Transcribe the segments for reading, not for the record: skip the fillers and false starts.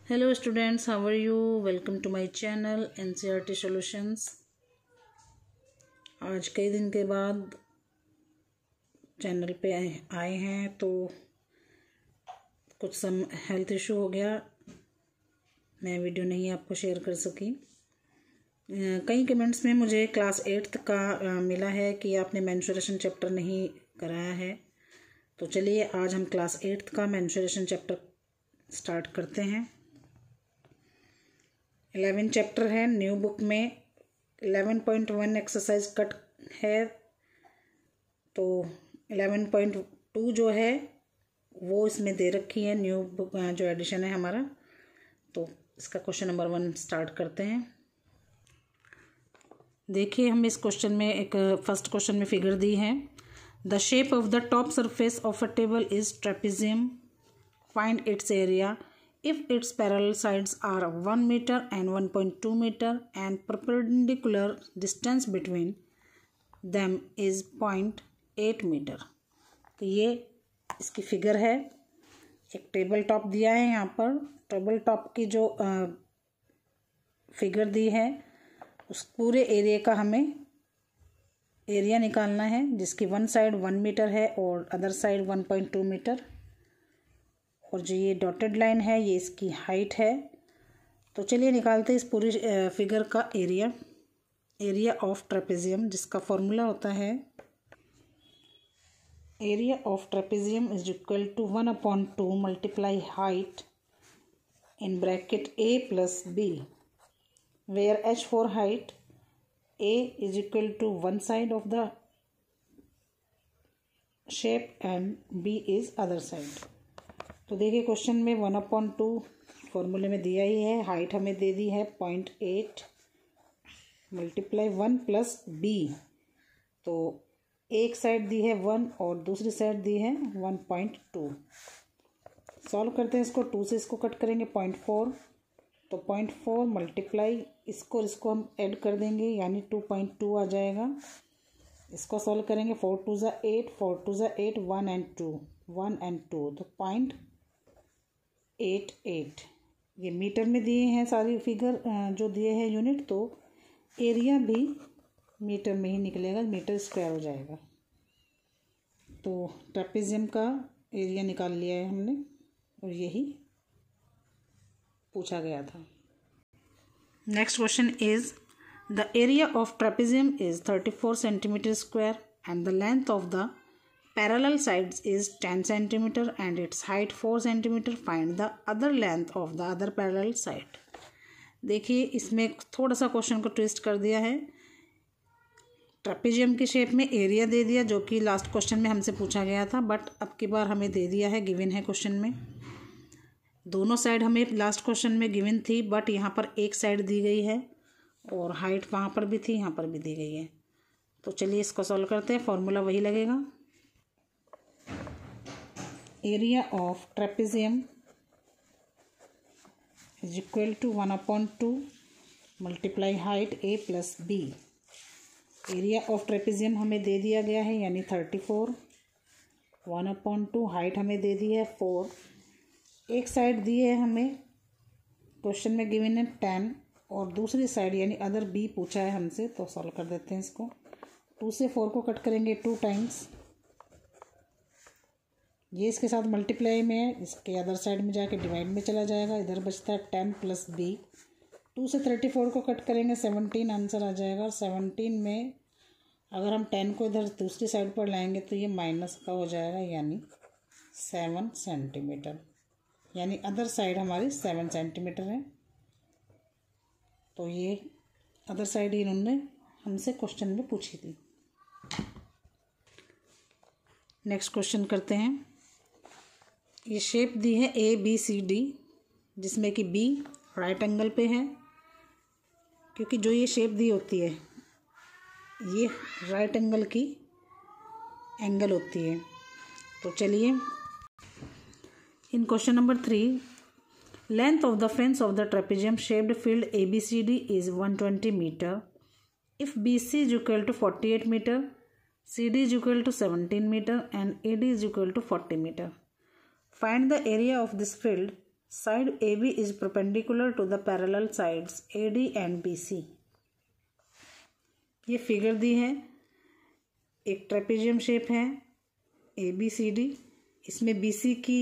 Hello students, how are you? Welcome to my channel NCERT Solutions। आज कई दिन के बाद चैनल पे आए हैं तो कुछ हेल्थ इशू हो गया, मैं वीडियो नहीं आपको शेयर कर सकी। कई कमेंट्स में मुझे क्लास 8th का मिला है कि आपने मेंस्ट्रुएशन चैप्टर नहीं कराया है, तो चलिए आज हम क्लास 8th का मेंस्ट्रुएशन चैप्टर स्टार्ट करते हैं। 11 चैप्टर है, न्यू बुक में 11.1 एक्सरसाइज कट है, तो 11.2 जो है वो इसमें दे रखी है, न्यू बुक जो एडिशन है हमारा। तो इसका क्वेश्चन नंबर 1 स्टार्ट करते हैं। देखिए, हम इस क्वेश्चन में एक फर्स्ट क्वेश्चन में फिगर दी है। The shape of the top surface of a table is trapezium, find its area if its parallel sides are 1 meter and 1.2 meter and perpendicular distance between them is 0.8 meter। तो ये इसकी figure है। एक table top दिया है, यहाँ पर table top की जो फिगर दी है उस पूरे एरिया का हमें एरिया निकालना है, जिसकी वन साइड 1 मीटर है और अदर साइड 1.2 मीटर, और जो ये डॉटेड लाइन है ये इसकी हाइट है। तो चलिए निकालते हैं इस पूरी फिगर का एरिया ऑफ ट्रेपेजियम, जिसका फॉर्मूला होता है area of trapezium is equal to 1/2 multiply height in bracket a plus b, where h for height, a is equal to one side of the shape and b is other side. तो देखिए question में 1/2 फॉर्मूले में दिया ही है, height हमें दे दी है 0.8 multiply 1 plus b, तो एक साइड दी है 1 और दूसरी साइड दी है 1.2। सॉल्व करते हैं इसको, 2 से इसको कट करेंगे 0.4, तो 0.4 मल्टीप्लाई इसको हम ऐड कर देंगे, यानी 2.2 आ जाएगा। इसको सॉल्व करेंगे, 4 2 ज़ा 8, 4 2 ज़ा 8, 1 and 2, तो 0.88। ये मीटर में दिए हैं सारी फिगर जो दिए हैं यूनिट, तो एरिया भी मीटर में ही निकलेगा, मीटर स्क्वायर हो जाएगा। तो ट्रेपेजियम का एरिया निकाल लिया है हमने, और यही पूछा गया था। Next question is the area of trapezium is 34 centimetre square and the length of the parallel sides is 10 centimeter and its height 4 centimeter. Find the other length of the other parallel side। देखिए, इसमें थोड़ा सा question को twist कर दिया है। Trapezium की shape में एरिया दे दिया, जो कि लास्ट क्वेश्चन में हमसे पूछा गया था, बट अब की बार हमें दे दिया है, गिवन है क्वेश्चन में। दोनों साइड हमें लास्ट क्वेश्चन में गिवन थी, बट यहाँ पर एक साइड दी गई है और हाइट वहाँ पर भी थी, यहाँ पर भी दी गई है। तो चलिए इसको सॉल्व करते हैं, फॉर्मूला वही लगेगा। Area of trapezium is equal to 1/2 multiply height a plus b। Area of trapezium हमें दे दिया गया है, यानी 34, 1/2 हाइट हमें दे दी है 4, एक साइड दी है हमें क्वेश्चन में गिवन है 10, और दूसरी साइड यानी अदर b पूछा है हमसे, तो सॉल्व कर देते हैं इसको। 2 से 4 को कट करेंगे 2 टाइम्स, ये इसके साथ मल्टीप्लाई में है, इसके अदर साइड में जाके डिवाइड में चला जाएगा, इधर बचता है 10 प्लस b। 2 से 34 को कट करेंगे 17 आंसर आ जाएगा। 17 में अगर हम 10 को इधर दूसरी साइड पर लाएंगे तो ये माइनस का हो जाएगा, यानी 7 सेंटीमीटर, यानी अदर साइड हमारी 7 सेंटीमीटर है। तो ये अदर साइड ही इन्होंने हमसे क्वेश्चन में पूछी थी। नेक्स्ट क्वेश्चन करते हैं। ये शेप दी है ABCD, जिसमें कि B राइट एंगल पे है, क्योंकि जो ये शेप दी होती है ये राइट एंगल की एंगल होती है। तो चलिए, in question number 3, length of the fence of the trapezium shaped field ABCD is 120 metre if BC is equal to 48 metre, CD is equal to 17 meter and AD is equal to 40 meter. Find the area of this field side A B is perpendicular to the parallel sides A D and B C. ये figure दी है, एक trapezium shape है A B C D. इसमें B C की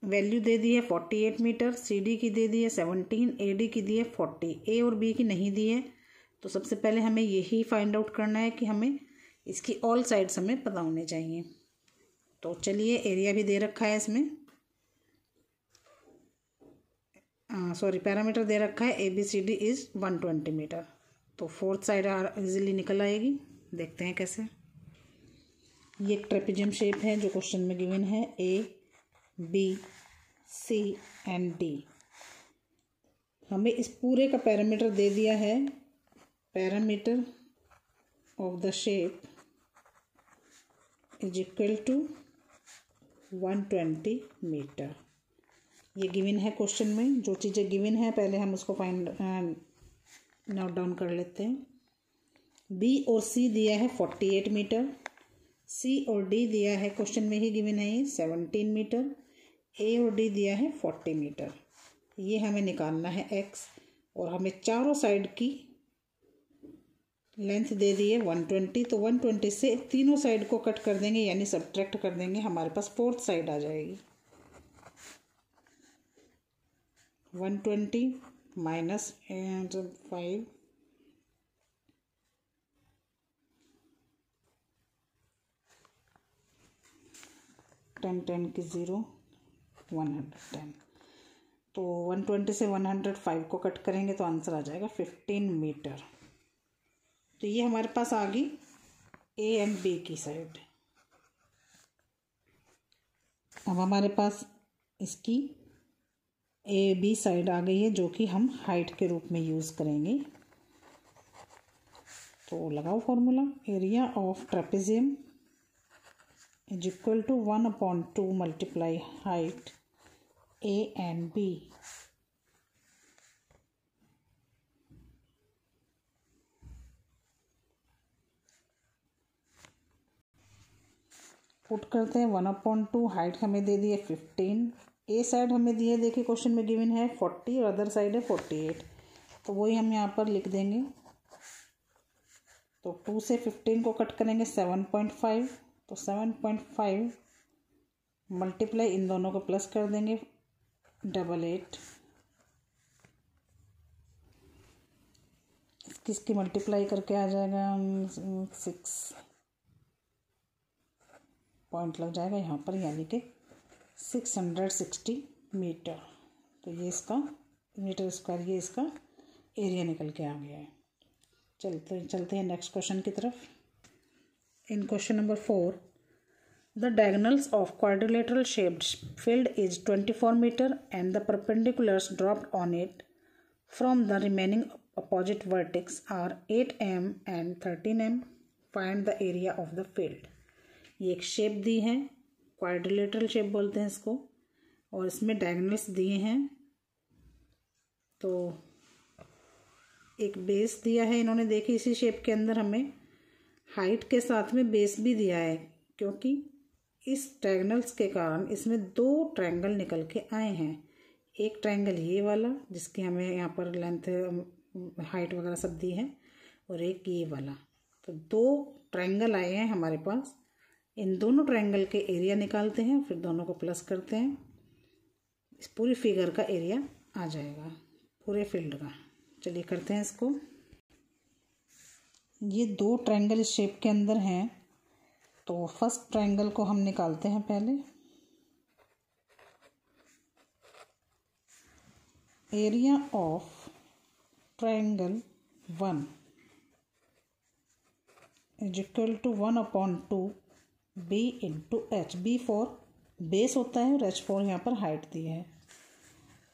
value दे दी है 48 metre, C D की दे दी है 17, ए डी की दी है 40। ए और बी की नहीं दी है, तो सबसे पहले हमें यही फाइंड आउट करना है कि हमें इसकी ऑल साइड्स हमें पता होने चाहिए। तो चलिए, एरिया भी दे रखा है इसमें, पैरामीटर दे रखा है A B C D is 120 metre. तो फोर्थ साइड इजीली निकल आएगी। देखते हैं कैसे। ये एक ट्रेपेजियम शेप है जो क्वेश्चन में गिवन है, A B C and D. हमें इस पूरे का पैरामीटर दे दिया है, parameter of the shape is equal to 120 metre. ये गिवन है क्वेश्चन में। जो चीज़ें गिवन है पहले हम उसको फाइंड नोट डाउन कर लेते हैं। बी और सी दिया है 48 मीटर, सी और डी दिया है क्वेश्चन में ही गिवन है ये 17 मीटर, ए और डी दिया है 40 मीटर। ये हमें निकालना है एक्स, और हमें चारों साइड की लेंथ दे दी है 120। तो 120 से तीनों साइड को कट कर देंगे, यानी सब्ट्रैक्ट कर देंगे, हमारे पास फोर्थ साइड आ जाएगी। 120 माइनस 5 10 की 0 110। तो 120 से 105 को कट करेंगे तो आंसर आ जाएगा 15 मीटर। तो ये हमारे पास आ गई ए एंड बी की साइड। अब हमारे पास इसकी ए बी साइड आ गई है, जो कि हम हाइट के रूप में यूज़ करेंगे। तो लगाओ formula, area of trapezium is equal to 1/2 multiply height A and B. Put करते हैं 1/2, हाइट हमें दे दी है 15, ए साइड हमें दी है, देखिए क्वेश्चन में गिवन है 40 और अदर साइड है 48। तो वही हम यहाँ पर लिख देंगे। तो 2 से 15 को कट करेंगे 7.5, तो 7.5 मल्टीप्लाई इन दोनों को प्लस कर देंगे 88। किसकी मल्टीप्लाई करके आ जाएगा 6 पॉइंट लग जाएगा यहाँ पर, यानी कि 660 मीटर। तो ये इसका मीटर स्क्वायर, ये इसका एरिया निकल के आ गया है। चलते हैं नेक्स्ट क्वेश्चन की तरफ। In question number 4, the diagonals of quadrilateral shaped field is 24 metre and the perpendiculars dropped on it from the remaining opposite vertex are 8 m एंड 13 m। Find the area of the field. ये एक shape दी है, quadrilateral shape बोलते हैं इसको, और इसमें diagonals दिए हैं। तो एक बेस दिया है इन्होंने, देखिए इसी शेप के अंदर हमें हाइट के साथ में बेस भी दिया है, क्योंकि इस डायगोनल्स के कारण इसमें 2 ट्रायंगल निकल के आए हैं। एक ट्रायंगल ये वाला जिसकी हमें यहाँ पर लेंथ हाइट वगैरह सब दी है, और एक ये वाला। तो 2 ट्रायंगल आए हैं हमारे पास। इन दोनों ट्रायंगल के एरिया निकालते हैं, फिर दोनों को प्लस करते हैं, इस पूरी फिगर का एरिया आ जाएगा पूरे फील्ड का। चलिए करते हैं इसको। ये 2 ट्रायंगल इस शेप के अंदर हैं, तो फर्स्ट ट्रायंगल को हम निकालते हैं पहले। Area of triangle 1 is equal to 1/2 b into H. B for base होता है और एच फॉर यहाँ पर हाइट दी है।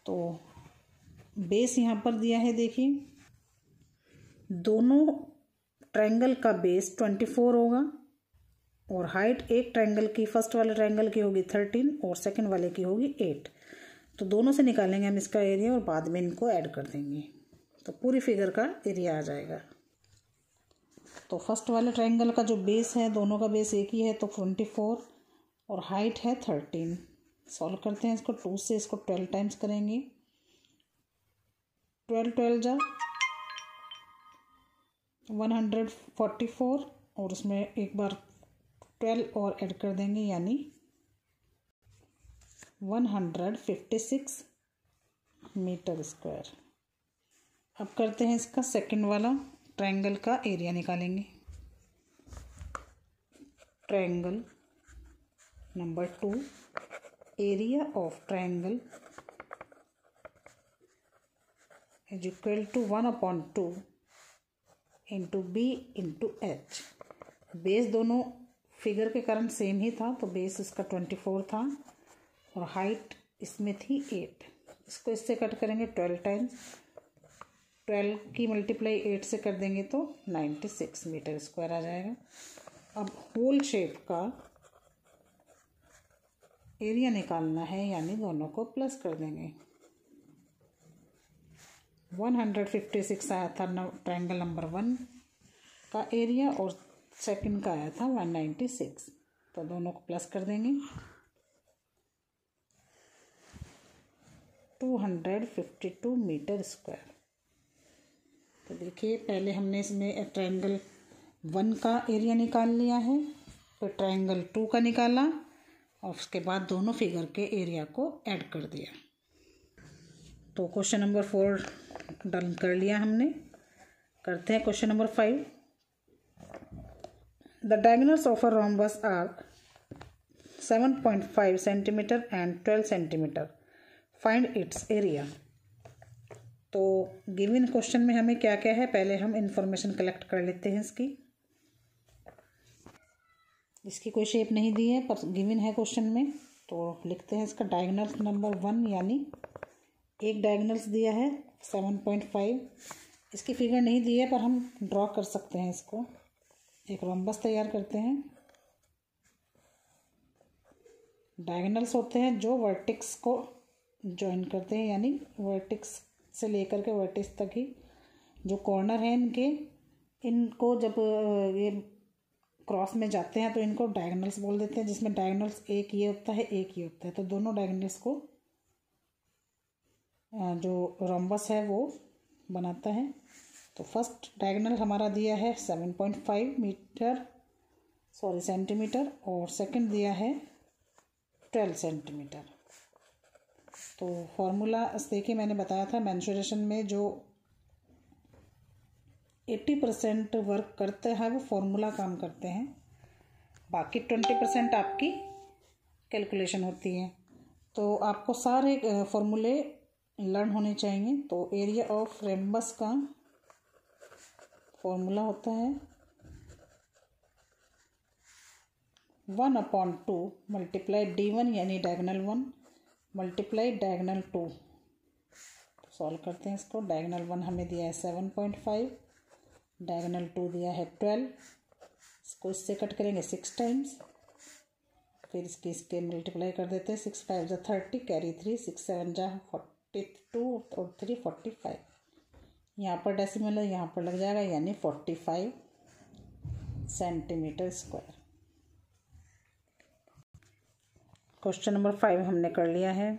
तो बेस यहाँ पर दिया है, देखिए दोनों ट्रायंगल का बेस 24 होगा, और हाइट एक ट्रायंगल की, फर्स्ट वाले ट्रायंगल की होगी 13 और सेकंड वाले की होगी 8। तो दोनों से निकालेंगे हम इसका एरिया और बाद में इनको ऐड कर देंगे, तो पूरी फिगर का एरिया आ जाएगा। तो फर्स्ट वाले ट्रायंगल का जो बेस है, दोनों का बेस एक ही है, तो 24 और हाइट है 13। सॉल्व करते हैं इसको। 2 से इसको 12 टाइम्स करेंगे। 12 12 जा 144 और उसमें एक बार 12 और ऐड कर देंगे यानी 156 मीटर स्क्वायर। अब करते हैं इसका सेकंड वाला ट्रायंगल का एरिया निकालेंगे। Triangle number 2, area of triangle is equal to 1/2 into B into H. Base दोनों फिगर के कारण सेम ही था, तो बेस इसका 24 था और हाइट इसमें थी 8। इसको इससे कट करेंगे 12 टाइम्स। 12 की मल्टीप्लाई 8 से कर देंगे तो 96 मीटर स्क्वायर आ जाएगा। अब होल शेप का एरिया निकालना है, यानी दोनों को प्लस कर देंगे। 156 आया था ट्रायंगल नंबर 1 का एरिया और सेकंड का आया था 196, तो दोनों को प्लस कर देंगे। 252 मीटर स्क्वायर। तो देखिए पहले हमने इसमें ट्रायंगल 1 का एरिया निकाल लिया है, फिर ट्रायंगल 2 का निकाला और उसके बाद दोनों फिगर के एरिया को ऐड कर दिया। तो क्वेश्चन नंबर 4 डन कर लिया हमने। करते हैं question number 5। The diagonals of a rhombus are 7.5 centimetre and 12 centimetre. Find its area. तो गिवन क्वेश्चन में हमें क्या क्या है, पहले हम इंफॉर्मेशन कलेक्ट कर लेते हैं इसकी कोई शेप नहीं दी है पर गिवन है क्वेश्चन में, तो लिखते हैं इसका डायगोनल नंबर 1, यानी एक डायगोनल्स दिया है 7.5। इसकी फिगर नहीं दी है पर हम ड्रॉ कर सकते हैं इसको। एक रोम्बस तैयार करते हैं। डायगोनल्स होते हैं जो वर्टेक्स को जॉइन करते हैं, यानी वर्टेक्स से लेकर के वर्टेक्स तक ही जो कॉर्नर हैं इनको जब ये क्रॉस में जाते हैं तो इनको डायगोनल्स बोल देते हैं, जिसमें डायगोनल्स एक ये होता है एक ये होता है। तो दोनों डायगोनल्स को जो रोम्बस है वो बनाता है। तो फर्स्ट डायगोनल हमारा दिया है 7.5 सेंटीमीटर और सेकंड दिया है 12 सेंटीमीटर। तो फॉर्मूला देखिए मैंने बताया था मेंसुरेशन में जो 80% वर्क करते हैं वो फॉर्मूला काम करते हैं, बाकी 20% आपकी कैलकुलेशन होती है। तो आपको सारे फॉर्मूले लर्न होने चाहिए। तो एरिया ऑफ रोम्बस का फॉर्मूला होता है 1/2 मल्टीप्लाई D1 यानी डायगोनल 1 मल्टीप्लाई डायगोनल 2। सॉल्व करते हैं इसको। डायगोनल 1 हमें दिया है 7.5, डायगोनल 2 दिया है 12। इसको इससे कट करेंगे 6 टाइम्स, फिर इसके मल्टीप्लाई कर देते हैं। 6 5 जा 30, कैरी 3, 6 7 जा 42 और 3 45। यहाँ पर डेसिमल है, यहाँ पर लग जाएगा, यानी 45 सेंटीमीटर स्क्वायर। क्वेश्चन नंबर 5 हमने कर लिया है।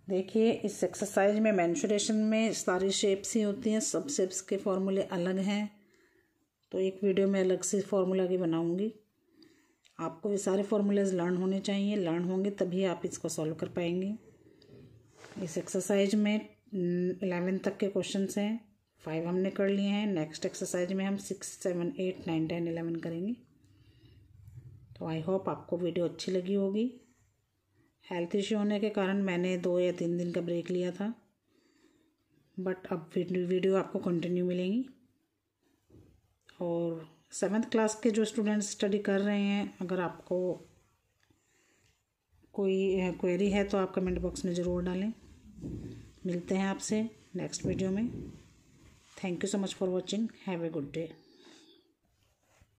देखिए इस एक्सरसाइज में मेंसुरेशन में सारी शेप्स ही होती हैं, सब शेप्स के फॉर्मूले अलग हैं, तो एक वीडियो में अलग से फॉर्मूला की बनाऊंगी। आपको ये सारे फॉर्मूलेज लर्न होने चाहिए, लर्न होंगे तभी आप इसको सॉल्व कर पाएंगे। इस एक्सरसाइज में 11 तक के क्वेश्चंस हैं, 5 हमने कर लिए हैं। नेक्स्ट एक्सरसाइज में हम 6 7 8 9 10 11 करेंगे। तो आई होप आपको वीडियो अच्छी लगी होगी। हेल्थ इश्यू होने के कारण मैंने 2 या 3 दिन का ब्रेक लिया था, बट अब वीडियो आपको कंटिन्यू मिलेंगी। और 7th क्लास के जो स्टूडेंट्स स्टडी कर रहे हैं, अगर आपको कोई क्वेरी है तो आप कमेंट बॉक्स में ज़रूर डालें। मिलते हैं आपसे नेक्स्ट वीडियो में। Thank you so much for watching. Have a good day.